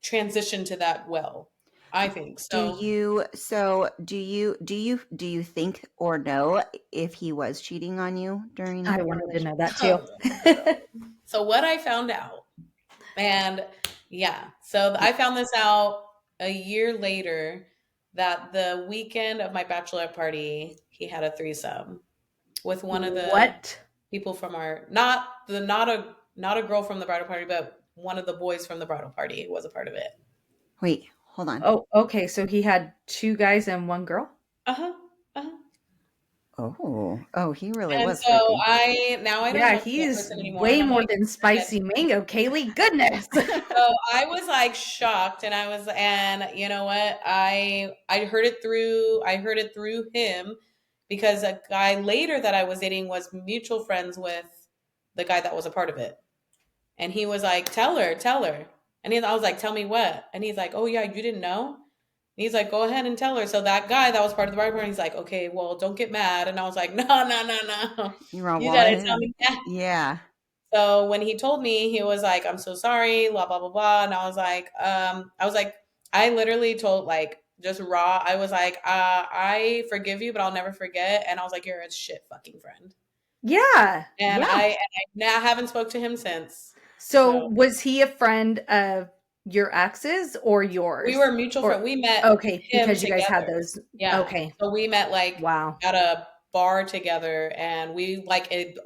transition to that well. I think so. do you think or know if he was cheating on you during I your wanted to know relationship? that too. So what I found out, and yeah, so I found this out a year later that the weekend of my bachelorette party, he had a threesome with one of the What? people from our not a girl from the bridal party, but one of the boys from the bridal party was a part of it. Wait, hold on. Oh, okay. So he had two guys and one girl? Uh-huh. Uh-huh. Oh, he really And was so freaky. I don't Yeah, talk to that he's person anymore. And way I'm more like, than spicy mango, Kaylee. Goodness. so I was like shocked, and you know what? I heard it through him because a guy later that I was dating was mutual friends with the guy that was a part of it. And he was like, tell her, tell her. And I was like, tell me what? And he's like, oh yeah, you didn't know? And he's like, go ahead and tell her. So that guy that was part of the bridal party, he's like, okay, well, don't get mad. And I was like, no, no, no, no. You're all, You well, gotta tell me that. yeah. So when he told me, he was like, I'm so sorry, blah, blah, blah, blah. And I was like, I literally told like just raw, I was like, I forgive you, but I'll never forget. And I was like, you're a shit fucking friend. Yeah. And Yeah. I now haven't spoke to him since. So was he a friend of your ex's or yours? We were mutual Or- friends. We met Okay, him because you guys had together. those. Yeah. Okay. So we met like Wow. at a bar together, and we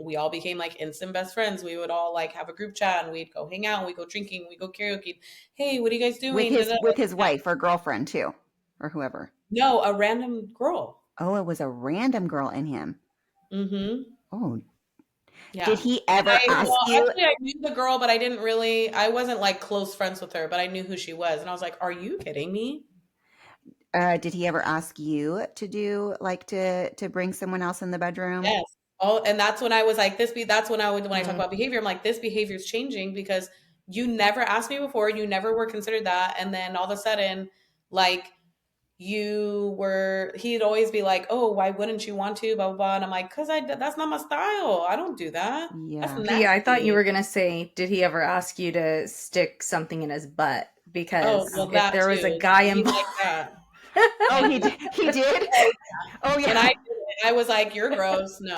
we all became like instant best friends. We would all like have a group chat, and we'd go hang out, and we'd go drinking, we'd go karaoke. Hey, what are you guys doing? With his wife or girlfriend too, or whoever. No, a random girl. Oh, it was a random girl in him. Mm-hmm. Oh, Yeah. did he ever ask you? Actually, I knew the girl, but I wasn't like close friends with her, but I knew who she was. And I was like, are you kidding me? Did he ever ask you to do like to bring someone else in the bedroom? Yes. Oh, and that's when I was like, that's when when I talk about behavior, I'm like, this behavior is changing because you never asked me before. You never were considered that. And then all of a sudden, like, he'd always be like, oh, why wouldn't you want to, blah, blah, blah. And I'm like, that's not my style. I don't do that. Yeah. Yeah, I thought you were going to say, did he ever ask you to stick something in his butt? Because if there was a guy involved. Like that. Oh, he did? Oh, yeah. And I was like, you're gross. No.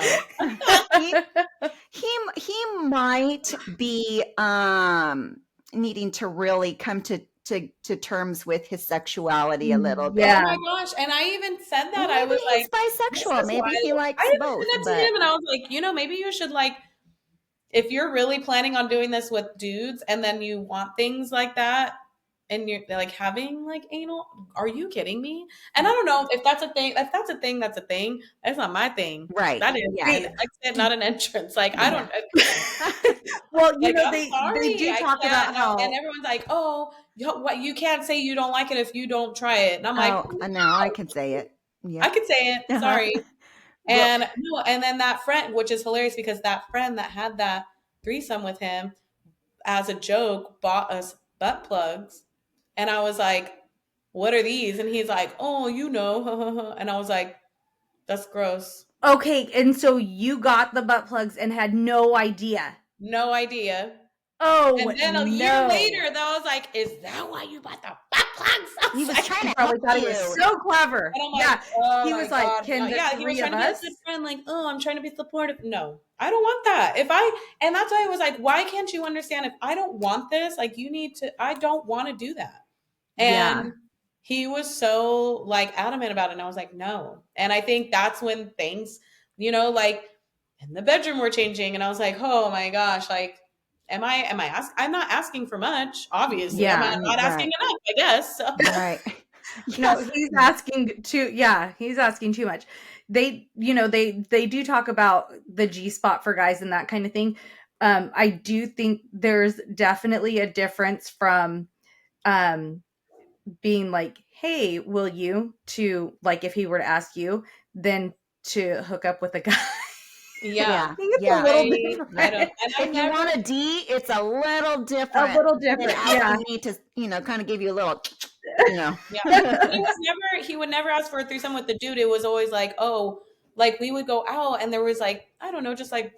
he might be needing to really come to terms with his sexuality a little bit. Yeah. Oh my gosh. And I even said that. Maybe I was he's like, bisexual. Maybe he likes both. I said that to him, and I was like, maybe you should like, if you're really planning on doing this with dudes and then you want things like that and you're like having like anal, are you kidding me? And I don't know if that's a thing. If that's a thing, that's a thing. That's not my thing. Right. That is not an entrance. Like, I don't. Well, like, they do talk about how. And everyone's like, oh, what, you can't say you don't like it if you don't try it. And I'm like, no, I can say it. Yeah. I can say it. Sorry. And and then that friend, which is hilarious because that friend that had that threesome with him as a joke bought us butt plugs. And I was like, what are these? And he's like, oh, and I was like, that's gross. Okay. And so you got the butt plugs and had no idea. No idea. Oh, and then a year later, though, I was like, is that why you bought the butt He was trying to Probably help thought he you. was so clever. And I'm like, Yeah. oh He my was like, God. can the Yeah, he was three trying of to be a us? good friend. Like, oh, I'm trying to be supportive. No, I don't want that. And that's why I was like, why can't you understand if I don't want this? Like, I don't want to do that. Yeah. And he was so like adamant about it. And I was like, no. And I think that's when things, like in the bedroom were changing. And I was like, oh my gosh, like, I'm not asking for much, obviously. I'm Yeah. not asking enough, I guess. So. Right. No, he's asking he's asking too much. They do talk about the G spot for guys and that kind of thing. I do think there's definitely a difference from being like, hey, will you, to like if he were to ask you, then to hook up with a guy. Yeah. I think it's a little different. I don't. And If you want a D, it's a little different. A little different, than yeah. asking me to, kind of give you a little, Yeah. But he would never ask for a threesome with the dude. It was always like, oh, like we would go out and there was like, I don't know, just like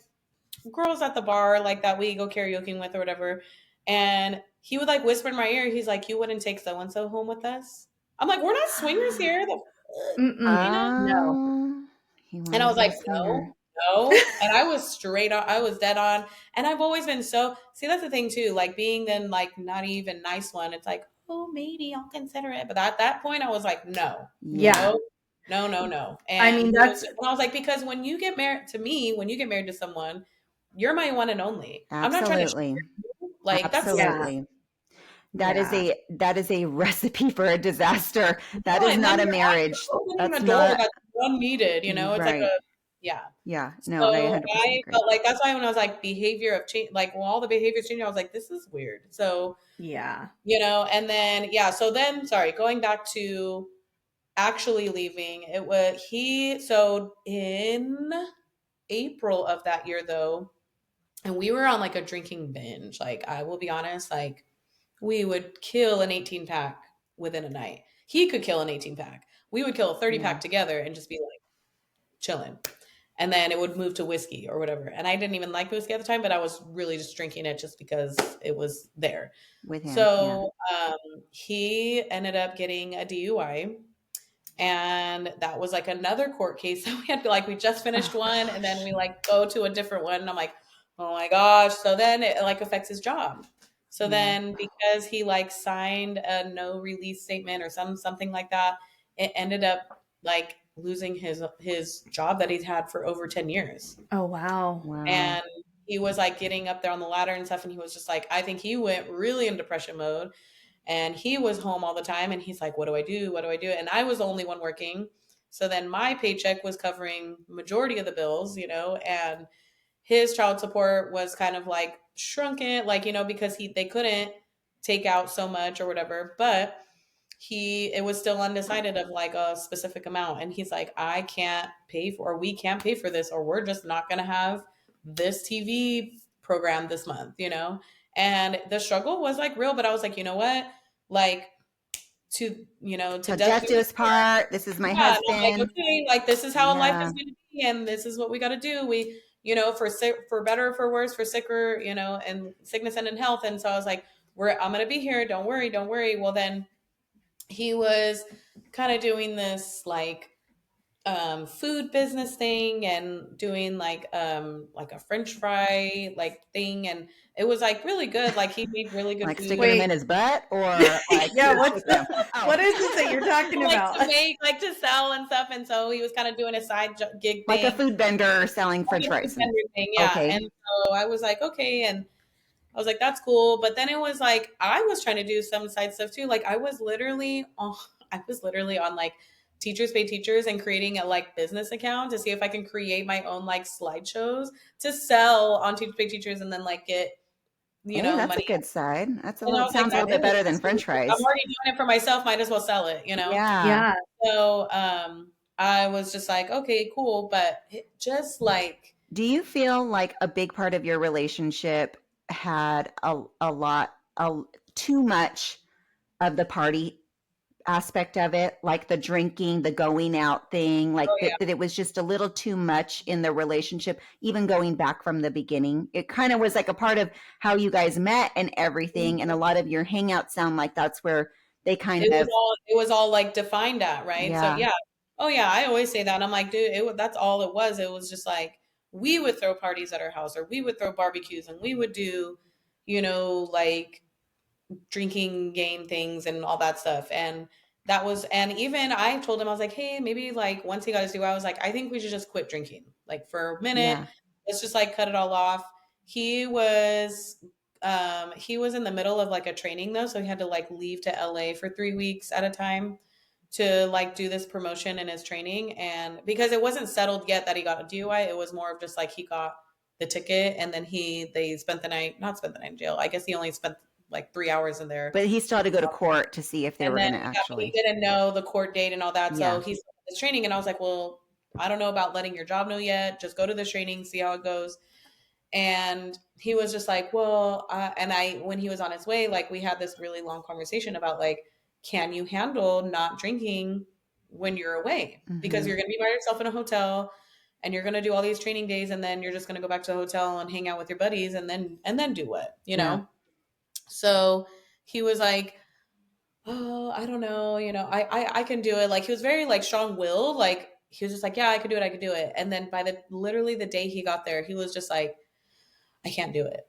girls at the bar like that we go karaokeing with or whatever. And he would like whisper in my ear, he's like, you wouldn't take so and so home with us? I'm like, we're not swingers here. No. And I was like, no. And I was straight on, I was dead on. And I've always been see, that's the thing too, like being then like not even nice one. It's like, oh, maybe I'll consider it. But at that point I was like, no. Yeah. No. And I mean, and I was like, because when you get married to someone, you're my one and only. Absolutely. I'm not trying to you. Like absolutely. That is a recipe for a disaster. That is not a marriage. That's not unneeded, it's like no, I 100% agree. felt like that's why when I was like behavior of change, like all the behaviors changing, I was like, this is weird. So and then sorry, going back to actually leaving, it was so in April of that year though, and we were on like a drinking binge. Like I will be honest, like we would kill an 18 pack within a night. He could kill an 18 pack. We would kill a 30 pack together and just be like chilling. And then it would move to whiskey or whatever. And I didn't even like whiskey at the time, but I was really just drinking it just because it was there. With him, so he ended up getting a DUI. And that was like another court case that we had to like, we just finished one and then we like go to a different one. And I'm like, oh my gosh. So then it like affects his job. So then because he like signed a no release statement or something like that, it ended up like losing his job that he's had for over 10 years. Oh, wow. And he was like getting up there on the ladder and stuff. And he was just like, I think he went really in depression mode and he was home all the time. And he's like, what do I do? What do I do? And I was the only one working. So then my paycheck was covering majority of the bills, and his child support was kind of like shrunken, like, because they couldn't take out so much or whatever, but it was still undecided of like a specific amount. And he's like, we can't pay for this, or we're just not going to have this TV program this month, and the struggle was like real, but I was like, you know what? Like to death do us part. This is my husband. Like, okay, like this is how life is going to be. And this is what we got to do. We, for better or for worse, for sicker, and sickness and in health. And so I was like, I'm going to be here. Don't worry. Well, then he was kind of doing this like food business thing and doing like a French fry like thing, and it was like really good. Like he made really good like food. sticking him in his butt, or like what is this that you're talking about? To make, like to sell and stuff. And so he was kind of doing a side gig thing, like a food vendor selling French fries. Okay. And so I was like, okay, and I was like, that's cool. But then it was like I was trying to do some side stuff too. Like I was literally on like Teachers Pay Teachers and creating a like business account to see if I can create my own like slideshows to sell on Teachers Pay Teachers and then like get that's money. A good side. Sounds like, a little bit better than French fries. I'm already doing it for myself. Might as well sell it, Yeah. So I was just like, okay, cool. But just like, do you feel like a big part of your relationship had too much of the party aspect of it, like the drinking, the going out thing, like that it was just a little too much in the relationship, even going back from the beginning? It kind of was like a part of how you guys met and everything. And a lot of your hangouts sound like that's where they kind of, it was all like defined at, right? So yeah, yeah. Oh yeah, I always say that. And I'm like, dude, that's all it was. It was just like we would throw parties at our house, or we would throw barbecues, and we would do, like drinking game things and all that stuff. And that was, and even I told him, I was like, hey, maybe like once he got his DUI, I was like, I think we should just quit drinking, like for a minute. yeah. Let's just like cut it all off. He was, he was in the middle of like a training though, so he had to like leave to LA for 3 weeks at a time to like do this promotion in his training. And because it wasn't settled yet that he got a DUI, it was more of just like he got the ticket, and then they spent the night, not spent the night in jail. I guess he only spent like 3 hours in there. But he still had to go to court to see if they And were then, going to yeah, but he actually. didn't know the court date and all that. So Yeah. he's his training. And I was like, well, I don't know about letting your job know yet. Just go to the training, see how it goes. And he was just like, well, and when he was on his way, like we had this really long conversation about like, can you handle not drinking when you're away? Because Hmm. you're going to be by yourself in a hotel and you're going to do all these training days. And then you're just going to go back to the hotel and hang out with your buddies and then do what, Yeah. So he was like, oh, I don't know, I can do it. Like he was very like strong willed. Like he was just like, yeah, I could do it. I could do it. And then by literally the day he got there, he was just like, I can't do it.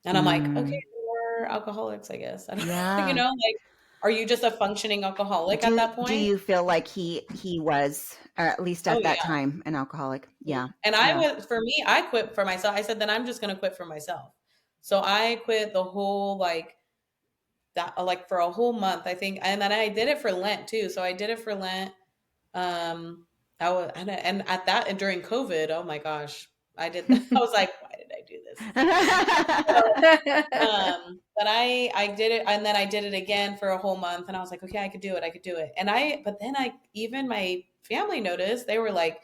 And I'm like, okay, Mm. we're alcoholics, I guess. I don't, Yeah. like, are you just a functioning alcoholic at Do that do point? you feel like he was, or at least Oh at that yeah. time, an alcoholic? Mhm. Yeah. And Yeah. for me, I quit for myself. I said, then I'm just going to quit for myself. So I quit the whole like that, like for a whole month, I think. And then I did it for Lent too. So I did it for Lent. Um, I was, and at that, and during COVID, oh my gosh, I did that. I was like, why did I do this? But I did it, and then I did it again for a whole month, and I was like, okay, I could do it, I could do it. But then even my family noticed. They were like,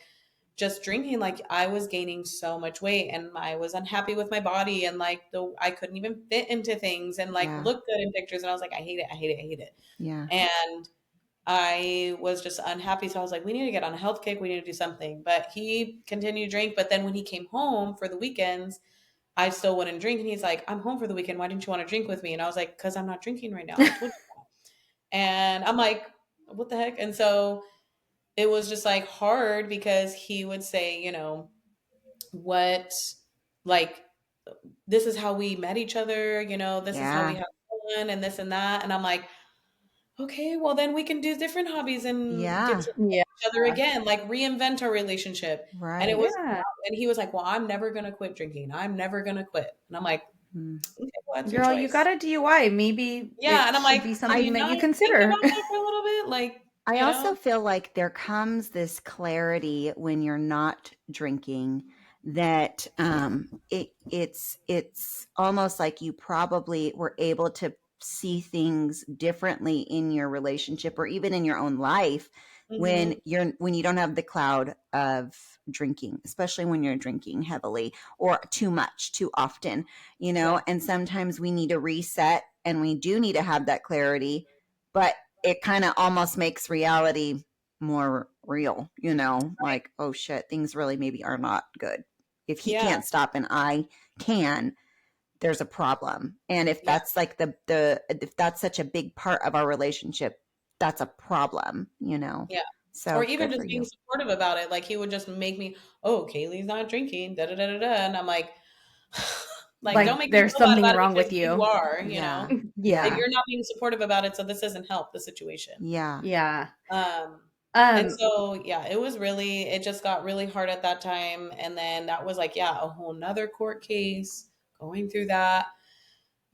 just drinking, like I was gaining so much weight, and I was unhappy with my body, and like I couldn't even fit into things, and like Yeah. look good in pictures, and I was like, I hate it, I hate it, I hate it, Yeah. and I was just unhappy. So I was like, we need to get on a health kick. We need to do something. But he continued to drink. But then when he came home for the weekends, I still wouldn't drink. And he's like, I'm home for the weekend. Why didn't you want to drink with me? And I was like, because I'm not drinking right now. I told you that. And I'm like, what the heck? And so it was just like hard because he would say, what, like, this is how we met each other, this is how we Yeah. have fun and this and that. And I'm like, okay, well then we can do different hobbies and get Yeah. to know Yeah. each other again, like reinvent our relationship. And it Right. was, Yeah. and he was like, well, I'm never going to quit drinking. I'm never going to quit. And I'm like, Mm. okay, well, that's your Girl, you got choice. a DUI. Maybe Yeah. it And I'm should like, be can I something you that you not think consider. about that for a little bit? Like, I also feel like there comes this clarity when you're not drinking that it's almost like you probably were able to see things differently in your relationship or even in your own life when mhm, you don't have the cloud of drinking, especially when you're drinking heavily or too much too often, yeah, and sometimes we need to reset and we do need to have that clarity, but it kind of almost makes reality more real, right. like, oh shit, things really maybe are not good. If he Yeah. can't stop and I can, there's a problem. And if Yeah. that's like if that's such a big part of our relationship, that's a problem. Yeah. Or So even good for just being you. supportive about it. Like he would just make me, oh, Kaylee's not drinking, da da da da da. And I'm like, like, don't Like make me there's feel bad something about it wrong because with you you. are, Yeah. like Yeah. Yeah. you're not being supportive about it. So this doesn't help the situation. Yeah. Yeah. Um, and Um so, yeah, it just got really hard at that time. And then that was like, yeah, a whole nother court case going through that.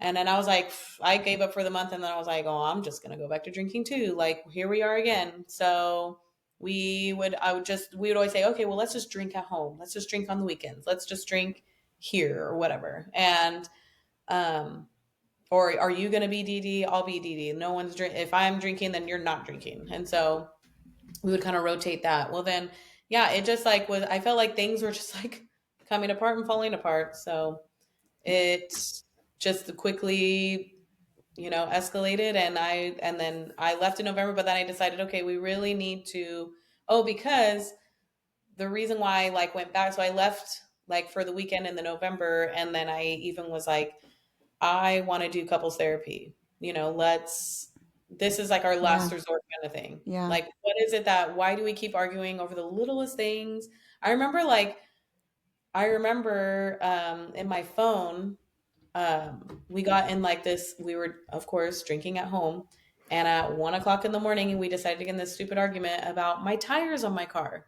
And then I was like, I gave up for the month. And then I was like, oh, I'm just going to go back to drinking too. Like, here we are again. So we would always say, okay, well, let's just drink at home. Let's just drink on the weekends. Let's just drink here or whatever. And, um, or are you going to be DD? I'll be DD. No one's drink. If I'm drinking, then you're not drinking. And so we would kind of rotate that. Well, then, yeah, it just like was, I felt like things were just like coming apart and falling apart. So it just quickly, escalated. And then I left in November, but then I decided, okay, we really need to, oh, because the reason why I like went back, so I left like for the weekend in the November. And then I even was like, I want to do couples therapy. Let's this is like our Yeah. last resort kind of thing. Yeah. Like, what is it that, why do we keep arguing over the littlest things? I remember like, in my phone, we got in like this, we were, of course, drinking at home. And at 1 o'clock in the morning, we decided to get in this stupid argument about my tires on my car.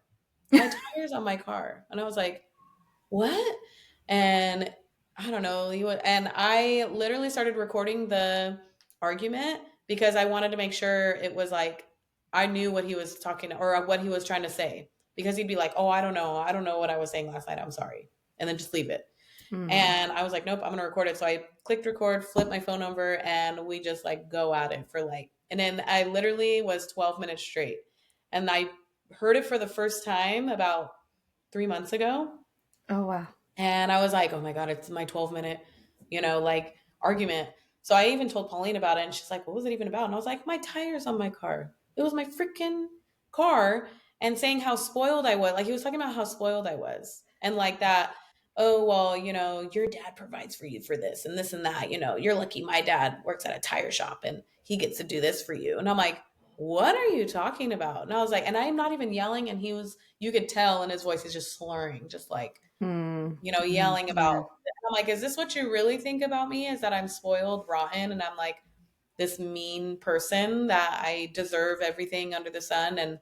My tires on my car. And I was like, what? And I don't know. And I literally started recording the argument because I wanted to make sure it was like I knew what he was talking or what he was trying to say. Because he'd be like, "Oh, I don't know. I don't know what I was saying last night. I'm sorry." And then just leave it. Mm. And I was like, "Nope, I'm going to record it." So I clicked record, flipped my phone over, and we just like go at it for like, and then I literally was 12 minutes straight. And I heard it for the first time about 3 months ago. Oh, wow. And I was like, oh my God, it's my 12-minute, like argument. So I even told Pauline about it and she's like, what was it even about? And I was like, my tires on my car. It was my freaking car, and saying how spoiled I was. Like he was talking about how spoiled I was. And like that, oh, well, your dad provides for you for this and this and that. You're lucky my dad works at a tire shop and he gets to do this for you. And I'm like, what are you talking about? And I was like, and I'm not even yelling. And you could tell in his voice, he's just slurring, just like, Mm. yelling about. Yeah. I'm like, is this what you really think about me? Is that I'm spoiled, rotten, and I'm like this mean person that I deserve everything under the sun and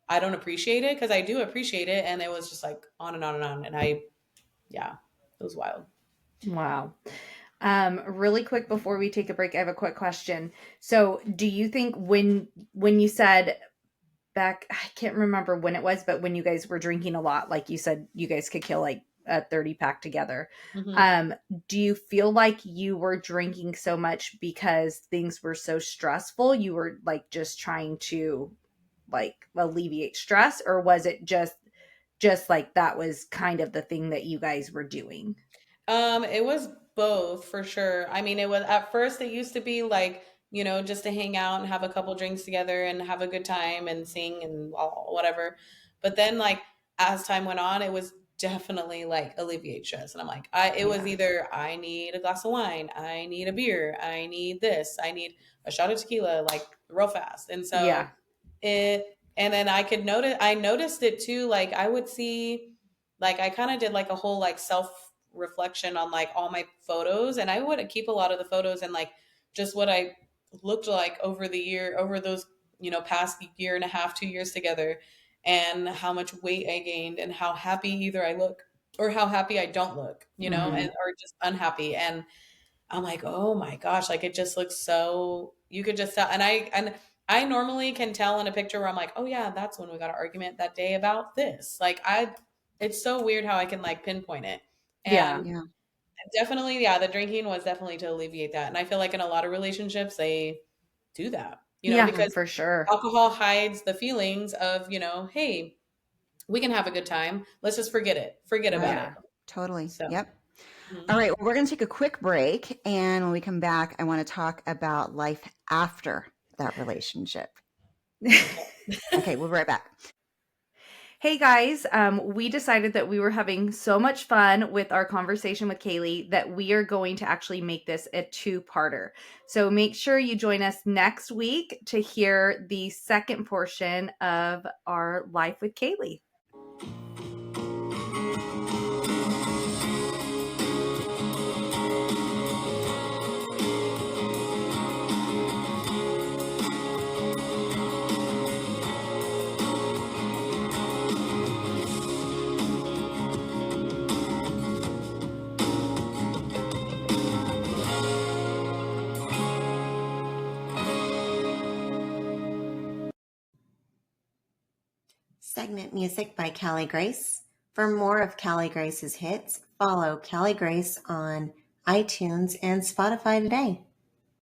I don't appreciate it? Because I do appreciate it. And it was just like on and on and on. And yeah, it was wild. Wow. Really quick before we take a break, I have a quick question. So, do you think when you said back, I can't remember when it was, but when you guys were drinking a lot, like you said, you guys could kill like a 30 pack together. Mm-hmm. Um, do you feel like you were drinking so much because things were so stressful? You were like just trying to like alleviate stress, or was it just like that was kind of the thing that you guys were doing? It was both for sure. I mean, it was at first it used to be like, just to hang out and have a couple drinks together and have a good time and sing and whatever. But then like as time went on, it was definitely like alleviate stress. And I'm like, it was Yeah. either I need a glass of wine, I need a beer, I need this, I need a shot of tequila, like real fast. And so Yeah. and then I noticed it too. Like I would see, like I kind of did like a whole like self reflection on like all my photos, and I would keep a lot of the photos and like just what I looked like over those past year and a half, 2 years together, and how much weight I gained and how happy either I look or how happy I don't look, Mm-hmm. and or just unhappy. And I'm like, oh my gosh, like it just looks so, you could just tell. And I normally can tell in a picture where I'm like, oh yeah, that's when we got an argument that day about this. It's so weird how I can like pinpoint it. Yeah. And Yeah. definitely, yeah, the drinking was definitely to alleviate that. And I feel like in a lot of relationships, they do that, Yeah, because for sure. alcohol hides the feelings of, hey, we can have a good time. Let's just forget about Right. it. Yeah. Totally. So, Yep. mhm. All right. Well, we're going to take a quick break. And when we come back, I want to talk about life after that relationship. Okay. We'll be right back. Hey guys, we decided that we were having so much fun with our conversation with Kaylee that we are going to actually make this a two-parter. So make sure you join us next week to hear the second portion of our life with Kaylee. Segment music by Callie Grace. For more of Callie Grace's hits, follow Callie Grace on iTunes and Spotify today.